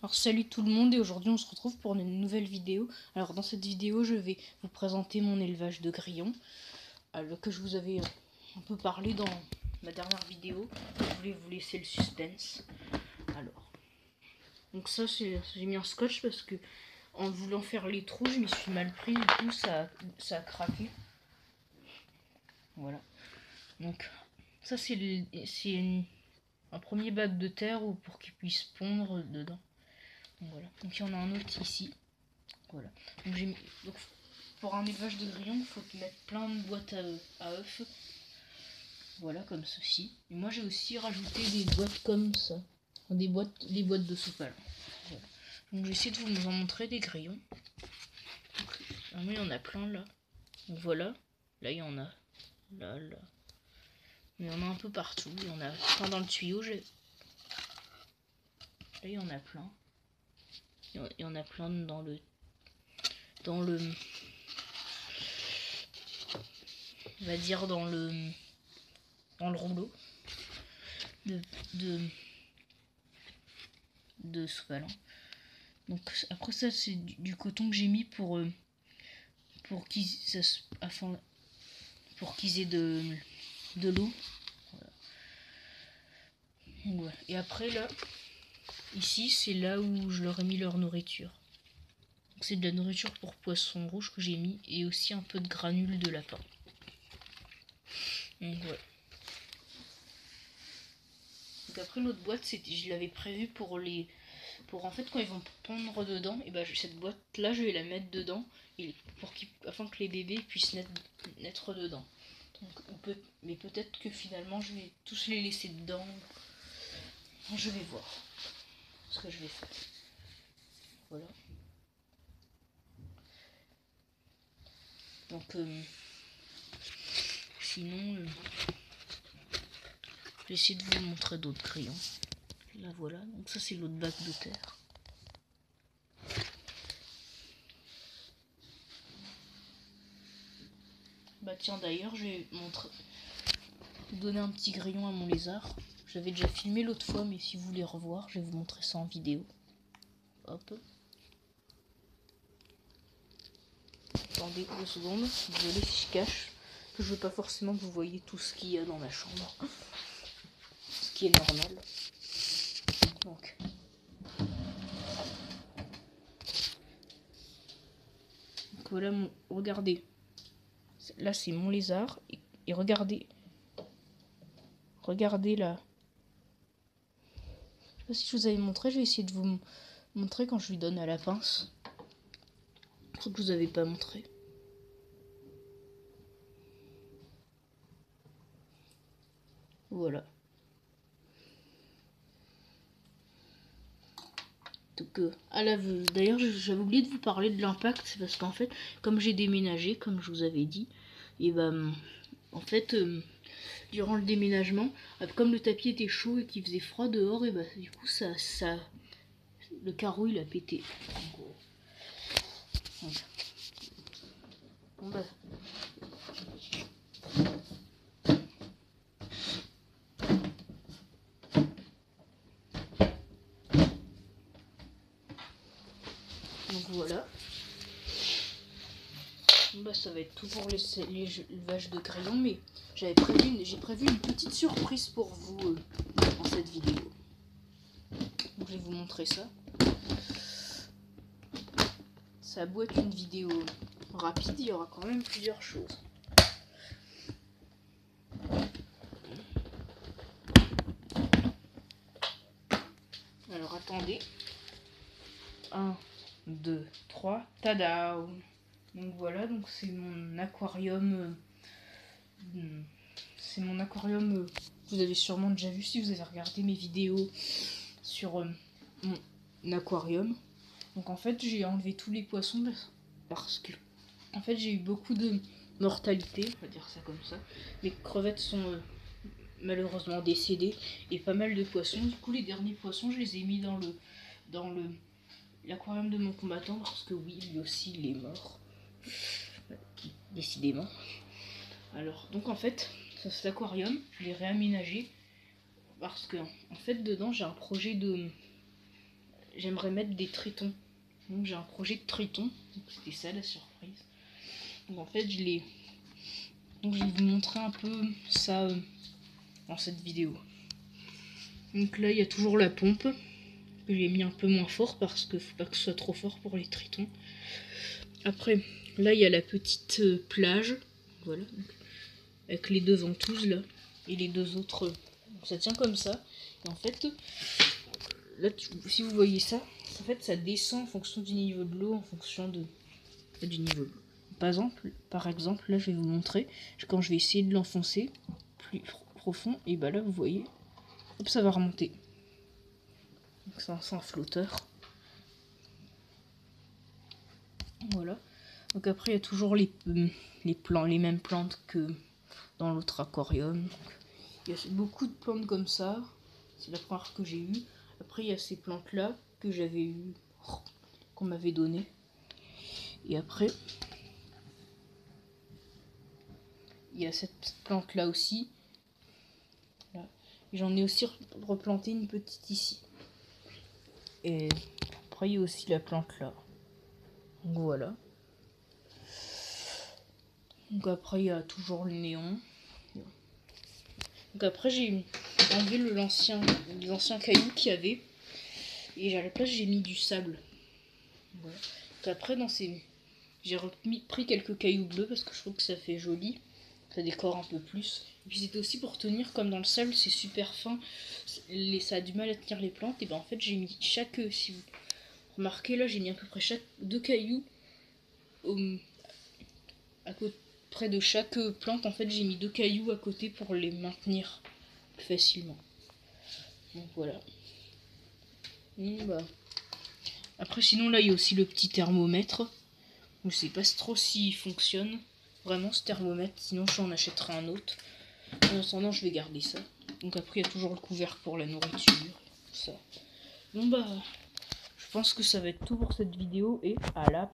Alors salut tout le monde et aujourd'hui on se retrouve pour une nouvelle vidéo. Alors dans cette vidéo je vais vous présenter mon élevage de grillons que je vous avais un peu parlé dans ma dernière vidéo. Je voulais vous laisser le suspense. Alors, donc ça j'ai mis un scotch parce que en voulant faire les trous je m'y suis mal pris, du coup ça a craqué. Voilà. Donc ça c'est un premier bac de terre pour qu'il puisse pondre dedans. Donc voilà. Donc il y en a un autre ici. Voilà. Donc pour un élevage de grillons, il faut mettre plein de boîtes à œufs. Voilà, comme ceci. Et moi j'ai aussi rajouté des boîtes comme ça. Les boîtes de sopalin. Voilà. Donc je vais essayer de vous en montrer des grillons. Donc, il y en a plein là. Donc voilà. Là il y en a. Là. Mais il y en a un peu partout. Il y en a plein dans le tuyau. Là il y en a plein. Il y en a plein dans le on va dire dans le rouleau de sopalin. Donc après ça c'est du coton que j'ai mis pour qu'ils aient de l'eau. Voilà. Et après là, ici c'est là où je leur ai mis leur nourriture. C'est de la nourriture pour poisson rouge que j'ai mis et aussi un peu de granules de lapin. Donc voilà. Donc après l'autre boîte, je l'avais prévu pour en fait quand ils vont pondre dedans, et ben cette boîte là je vais la mettre dedans afin que les bébés puissent naître dedans. Donc, mais peut-être que finalement je vais tous les laisser dedans. Je vais voir ce que je vais faire. Voilà. Donc sinon je vais essayer de vous montrer d'autres crayons. Là voilà, donc ça c'est l'autre bac de terre. Bah tiens d'ailleurs je vais donner un petit grillon à mon lézard. J'avais déjà filmé l'autre fois, mais si vous voulez revoir, je vais vous montrer ça en vidéo. Hop. Attendez 2 secondes. Désolé si je cache. Que je veux pas forcément que vous voyez tout ce qu'il y a dans ma chambre. Ce qui est normal. Donc. Voilà regardez. Là c'est mon lézard. Et regardez. Regardez là. Je sais pas si je vous avais montré. Je vais essayer de vous montrer quand je lui donne à la pince. Je crois que je vous avais pas montré. Voilà. Donc, d'ailleurs, j'avais oublié de vous parler de l'impact, c'est parce qu'en fait, comme j'ai déménagé, comme je vous avais dit, et ben, en fait, durant le déménagement, comme le tapis était chaud et qu'il faisait froid dehors, et ben, du coup, le carreau il a pété. Bon, bah, donc voilà. Bon, bah, ça va être tout pour l'élevage de grillons, mais j'ai prévu une petite surprise pour vous dans cette vidéo. Donc, je vais vous montrer ça. Ça a beau être une vidéo rapide, il y aura quand même plusieurs choses. Alors attendez. 1, 2, 3. Tada! Donc voilà, donc c'est mon aquarium. C'est mon aquarium. Vous avez sûrement déjà vu si vous avez regardé mes vidéos sur mon aquarium. Donc en fait j'ai enlevé tous les poissons parce que en fait j'ai eu beaucoup de mortalité, on va dire ça comme ça. Les crevettes sont malheureusement décédées et pas mal de poissons. Du coup les derniers poissons je les ai mis dans l'aquarium de mon combattant parce que oui lui aussi il est mort. Décidément. Alors donc en fait cet aquarium je l'ai réaménagé parce que en fait dedans j'ai un projet de j'aimerais mettre des tritons. Donc j'ai un projet de triton. C'était ça la surprise. Donc en fait donc je vais vous montrer un peu ça dans cette vidéo. Donc là il y a toujours la pompe. Que j'ai mis un peu moins fort parce que faut pas que ce soit trop fort pour les tritons. Après là il y a la petite plage. Voilà. Donc, avec les deux ventouses là. Et les deux autres. Donc, ça tient comme ça. Et en fait, là si vous voyez ça, en fait ça descend en fonction du niveau de l'eau, en fonction du niveau de l'eau. Par exemple, là je vais vous montrer, quand je vais essayer de l'enfoncer plus profond, et bah là vous voyez, hop, ça va remonter. Donc c'est un flotteur. Voilà. Donc après il y a toujours les mêmes plantes que dans l'autre aquarium. Il y a beaucoup de plantes comme ça. C'est la première que j'ai eue. Après il y a ces plantes là que j'avais eu, qu'on m'avait donné. Et après il y a cette plante là aussi. J'en ai aussi replanté une petite ici. Et après il y a aussi la plante là. Donc voilà. Donc après il y a toujours le néon. Donc après j'ai enlevé les anciens cailloux qu'il y avait. Et à la place j'ai mis du sable. Voilà. Donc après j'ai pris quelques cailloux bleus parce que je trouve que ça fait joli. Ça décore un peu plus. Et puis c'était aussi pour tenir, comme dans le sable c'est super fin, ça a du mal à tenir les plantes. Et ben en fait j'ai mis si vous remarquez là, j'ai mis à peu près deux cailloux près de chaque plante. En fait j'ai mis deux cailloux à côté pour les maintenir plus facilement. Donc voilà. Après sinon là il y a aussi le petit thermomètre. Je sais pas trop s'il fonctionne vraiment ce thermomètre, sinon j'en achèterai un autre. En attendant je vais garder ça. Donc après il y a toujours le couvercle pour la nourriture, tout ça. Bon bah je pense que ça va être tout pour cette vidéo et à la